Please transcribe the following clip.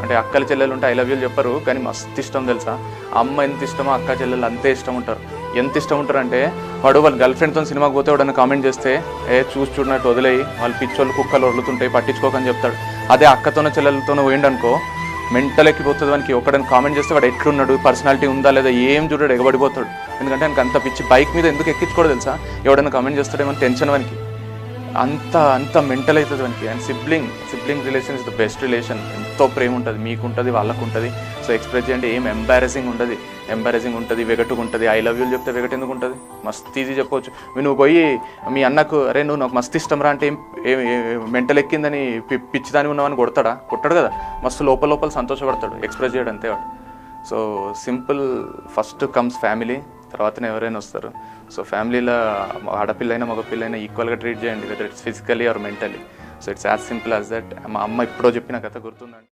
అంటే అక్కల చెల్లెలు ఉంటే ఐ లవ్ యూలు చెప్పరు, కానీ మస్తు ఇష్టం తెలుసా. అమ్మ ఎంత ఇష్టమో అక్క చెల్లెలు అంతే ఇష్టం ఉంటారు. ఎంత ఇష్టం ఉంటారు అంటే వాడు వాళ్ళ గర్ల్ ఫ్రెండ్తో సినిమాకి పోతే వాడన్నా కామెంట్ చేస్తే చూసి చూడనట్టు వదిలేయి, వాళ్ళు పిచ్చోళ్ళు కుక్కలు వదులుతుంటాయి పట్టించుకోకని చెప్తాడు. అదే అక్కతోనో చెల్లెలతోనో పోయిండనుకో మెంటల్ ఎక్కిపోతుంది. వానికి ఒకడని కామెంట్ చేస్తే వాడు ఎట్లున్నాడు, పర్సనాలిటీ ఉందా లేదా ఏం చూడాడు, ఎగబడిపోతాడు. ఎందుకంటే ఆయనకు అంత పిచ్చి. బైక్ మీద ఎందుకు ఎక్కించుకోవడం తెలుసా, ఎవడన్నా కామెంట్ చేస్తాడేమో టెన్షన్ వానికి, అంత మెంటల్ అవుతుంది వానికి. And sibling relation is the best relation. ఎంతో ప్రేమ ఉంటుంది, మీకు ఉంటుంది, వాళ్ళకు ఉంటుంది. సో ఎక్స్ప్రెస్ చేయండి, ఏం ఎంబారెసింగ్ ఉంటుంది, వెగటుగా ఉంటుంది. ఐ లవ్ యూలు చెప్తే వెగట్ ఎందుకు ఉంటుంది, మస్తు ఈజీ చెప్పవచ్చు. నువ్వు పోయి మీ అన్నకు అరే నువ్వు నాకు మస్తు ఇష్టం రా అంటే ఏం మెంటల్ ఎక్కిందని పిచ్చిదాని ఉన్నావని కొట్టాడు కదా, మస్తు లోపల సంతోషపడతాడు ఎక్స్ప్రెస్ చేయడం అంతే వాడు. So simple, first comes family, తర్వాతనే ఎవరైనా వస్తారు. సో ఫ్యామిలీలో ఆడపిల్లైనా మగపిల్లైనా ఈక్వల్గా ట్రీట్ చేయండి, whether it's physically or mentally. So it's as simple as that. మా అమ్మ ఎప్పుడో చెప్పిన కథ గుర్తుందండి.